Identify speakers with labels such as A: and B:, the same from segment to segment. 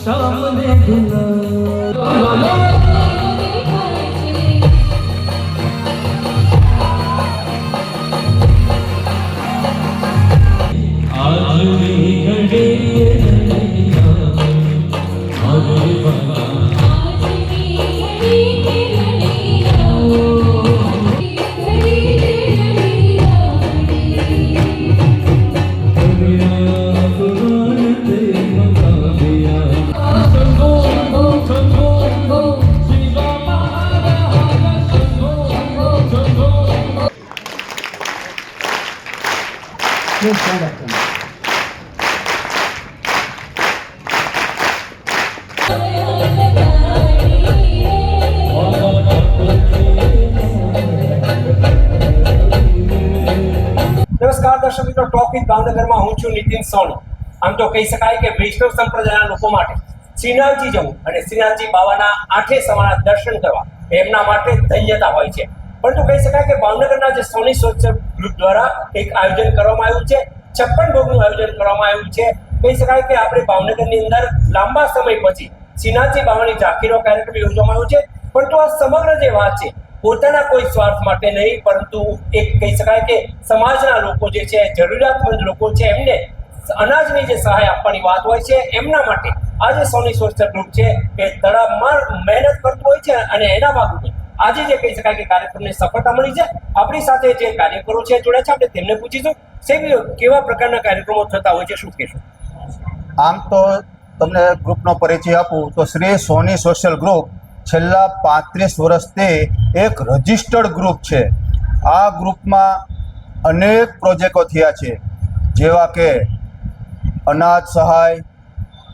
A: सामने आज भी घड़ी
B: નમસ્કાર દર્શક મિત્રો, ટોક વિથ ભાવનગરમાં હું છું નીતિન સોની. આમ તો કહી શકાય કે વૈષ્ણવ સંપ્રદાયના લોકો માટે શ્રીનાથજી જવું અને શ્રીનાથજી બાવાના આઠે સવારના દર્શન કરવા એમના માટે ધન્યતા હોય છે. પરંતુ કહી શકાય કે ભાવનગરના જે સોની સોશિયલ ગ્રુપ દ્વારા એક આયોજન કરવામાં આવ્યું છે, 56 ભોગનું આયોજન કરવામાં આવ્યું છે. કહી શકાય કે આપણે ભાવનગરની અંદર લાંબા સમય પછી શ્રીનાથજી બાવાની ઝાંખીનો કાર્યક્રમ યોજવામાં આવ્યો છે. પરંતુ આ સમગ્ર જે વાત છે પોતાના કોઈ સ્વાર્થ માટે નહીં, પરંતુ એક કહી શકાય કે સમાજના લોકો જે છે, જરૂરિયાતમંદ લોકો છે, એમને અનાજની જે સહાય આપવાની વાત હોય છે, એમના માટે આજે સોની સોશિયલ ગ્રુપ છે એ તડામાર મહેનત કરતું હોય છે અને એના ભાગરૂપે આજે જે કહી શકાય કે કાર્યક્રમને સફળતા મળી છે. આપણી સાથે જે કાર્યકરો છે જોડ્યા છે, આપણે તેમને પૂછીશું કેવા પ્રકારના કાર્યક્રમો થતા હોય છે, શું કહેશું?
C: આમ તો તમને ગ્રુપનો પરિચય આપું તો શ્રી સોની સોશિયલ ગ્રુપ છેલ્લા 35 વર્ષથી એક રજિસ્ટર્ડ ગ્રુપ છે. આ ગ્રુપમાં અનેક પ્રોજેક્ટો થયા છે, જેવા કે અનાજ સહાય,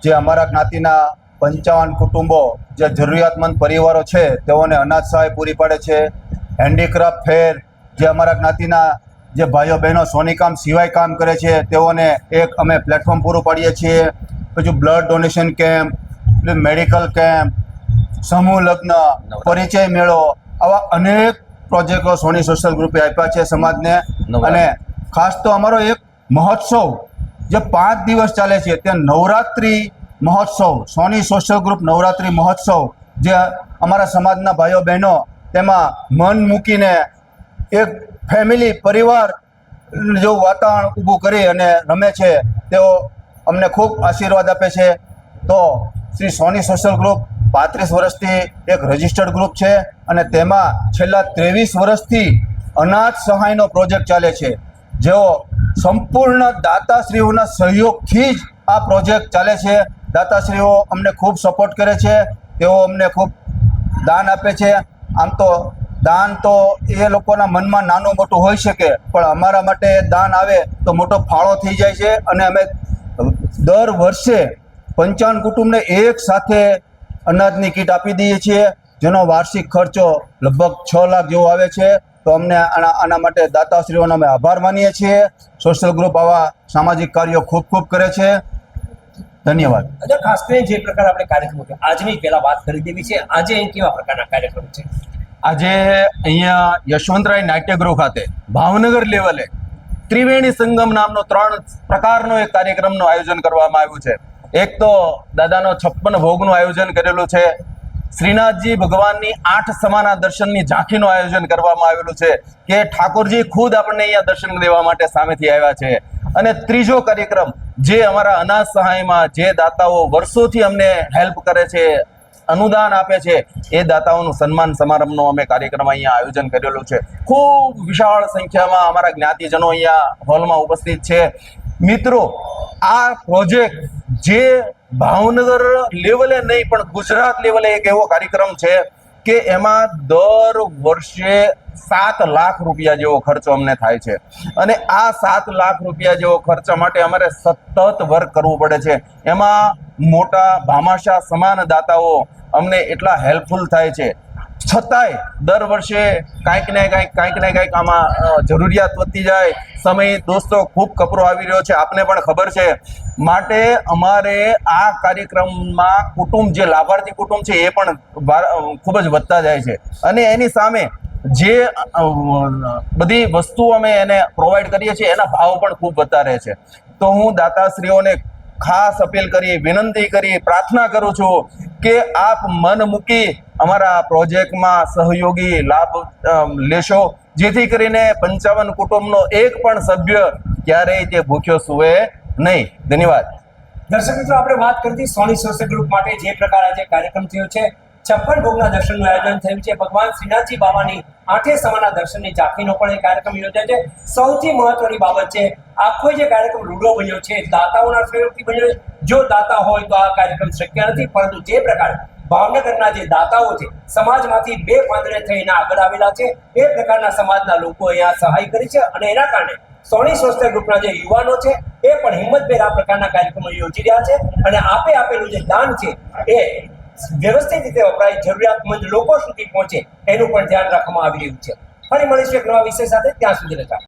C: જે અમારા જ્ઞાતિના 55 કુટુંબો જે જરૂરિયાતમંદ પરિવારો છે તેઓને અનાજ સહાય પૂરી પાડે છે. હેન્ડીક્રાફ્ટ ફેર, જે અમારા જ્ઞાતિના જે ભાઈઓ બહેનો સોનીકામ સિવાય કામ કરે છે તેઓને એક અમે પ્લેટફોર્મ પૂરું પાડીએ છીએ. પછી blood donation camp, medical camp, સમૂહ લગ્ન, પરિચય મેળો, આવા અનેક પ્રોજેક્ટો સોની સોશિયલ ગ્રુપે આપ્યા છે સમાજને. અને ખાસ તો અમારો એક મહોત્સવ જે 5 દિવસ ચાલે છે તે નવરાત્રિ મહોત્સવ, સોની સોશિયલ ગ્રુપ નવરાત્રિ મહોત્સવ, જે અમારા સમાજના ભાઈઓ બહેનો તેમાં મન મૂકીને એક ફેમિલી પરિવાર જેવું વાતાવરણ ઊભું કરી અને રમે છે. તેઓ અમને ખૂબ આશીર્વાદ આપે છે. તો શ્રી સોની સોશિયલ ગ્રુપ 35 વર્ષથી એક રજિસ્ટર્ડ ગ્રુપ છે અને તેમાં છેલ્લા 23 વર્ષથી અનાજ સહાયનો પ્રોજેક્ટ ચાલે છે, જેઓ સંપૂર્ણ દાતાશ્રીઓના સહયોગથી જ આ પ્રોજેક્ટ ચાલે છે. દાતાશ્રીઓ અમને ખૂબ સપોર્ટ કરે છે, તેઓ અમને ખૂબ દાન આપે છે. આમ તો દાન તો એ લોકોના મનમાં નાનું મોટું હોઈ શકે, પણ અમારા માટે દાન આવે તો મોટો ફાળો થઈ જાય છે. અને અમે દર વર્ષે 55 કુટુંબને એક સાથે અનાજની કીટ આપી દઈએ છીએ, જેનો વાર્ષિક ખર્ચો લગભગ 6 લાખ જેવો આવે છે. તો અમને આના માટે દાતાશ્રીઓનો અમે આભાર માનીએ છીએ. સોશિયલ ગ્રુપ આવા સામાજિક કાર્યો ખૂબ ખૂબ કરે છે. ધન્યવાદ.
B: ખાસ કરીને જે પ્રકાર આપણે કાર્યક્રમો છે, આજની પહેલા વાત કરી દેવી છે, આજે અહીં કેવા પ્રકારના કાર્યક્રમ છે?
D: આજે અહીંયા યશવંતરાય નાટ્યગૃહ ખાતે ભાવનગર લેવલે ત્રિવેણી સંગમ નામનો 3 પ્રકારનો એક કાર્યક્રમનું આયોજન કરવામાં આવ્યું છે. એક તો દાદાનો 56 ભોગનું આયોજન કરેલું છે. શ્રીનાથજી ભગવાનની 8 સમાના દર્શનની ઝાંખીનું આયોજન કરવામાં આવેલું છે કે ઠાકોરજી ખુદ આપણને અહીંયા દર્શન દેવા માટે સામેથી આવ્યા છે. અને ત્રીજો કાર્યક્રમ જે અમારા અનાજ સહાયમાં જે દાતાઓ વર્ષોથી અમને હેલ્પ કરે છે, અનુદાન આપે છે, એ દાતાઓનું સન્માન સમારંભનો અમે કાર્યક્રમ અહીંયા આયોજન કરેલું છે. ખૂબ વિશાળ સંખ્યામાં અમારા જ્ઞાતિજનો અહીંયા હોલમાં ઉપસ્થિત છે. મિત્રો, આ પ્રોજેક્ટ જે ભાવનગર લેવલે નહીં પણ ગુજરાત લેવલે એક એવો કાર્યક્રમ છે કે એમાં દર વર્ષે 7 લાખ રૂપિયા જેવો ખર્ચો અમને થાય છે. અને આ 7 લાખ રૂપિયા જેવો ખર્ચા માટે અમારે સતત વર્ક કરવું પડે છે. એમાં મોટા ભામાશા સમાન દાતાઓ અમને એટલા હેલ્પફુલ થાય છે. છતાંય દર વર્ષે કાંઈક ને કાંઈક આમાં જરૂરિયાત વધતી જાય. સમય દોસ્તો ખૂબ કપરો આવી રહ્યો છે, આપને પણ ખબર છે. માટે અમારે આ કાર્યક્રમમાં કુટુંબ, જે લાભાર્થી કુટુંબ છે, એ પણ ખૂબ જ વધતા જાય છે. અને એની સામે જે બધી વસ્તુઓ અમે એને પ્રોવાઈડ કરીએ છીએ એના ભાવ પણ ખૂબ વધતા રહે છે. તો હું દાતાશ્રીઓને ખાસ અપીલ કરી, વિનંતી કરી, પ્રાર્થના કરું છું કે આપ મન મૂકી અમારા પ્રોજેક્ટમાં સહયોગી લાભ લેશો, જેથી કરીને 55 કુટુંબનો એક પણ સભ્ય ક્યારેય તે ભૂખ્યો સૂવે નહીં. ધન્યવાદ.
B: દર્શક મિત્રો, આપણે વાત કરી સોની સોશિયલ ગ્રુપ માટે જે પ્રકારે આજે કાર્યક્રમ થયો છે, 56 ભોગના દર્શનનું આયોજન થયું છે. ભગવાન શ્રીનાથજી બાવાની આઠે સમાના દર્શનની ઝાંખીનો પણ એક કાર્યક્રમ યોજાય છે. સૌથી મહત્વની બાબત છે, આખો જે કાર્યક્રમ રૂડો બન્યો છે, દાતાઓના સહયોગથી બન્યો છે. જો દાતા હોય તો આ કાર્યક્રમ શક્ય નથી, પરંતુ જે પ્રકારે ભાવનગરના જે દાતાઓ છે, સમાજમાંથી બે પાંદડે થઈને આગળ આવેલા છે, એ પ્રકારના સમાજના લોકો અહીંયા સહાય કરી છે. અને એના કારણે સોની સોશિયલ ગ્રુપના જે યુવાનો છે એ પણ હિંમતભેર આ પ્રકારના કાર્યક્રમો યોજી રહ્યા છે. અને આપેલું જે દાન છે એ વ્યવસ્થિત રીતે વપરાય, જરૂરિયાતમંદ લોકો સુધી પહોંચે, એનું પણ ધ્યાન રાખવામાં આવી રહ્યું છે. ફરી મળીશું એક નવા વિષય સાથે. ત્યાં સુધી રજા.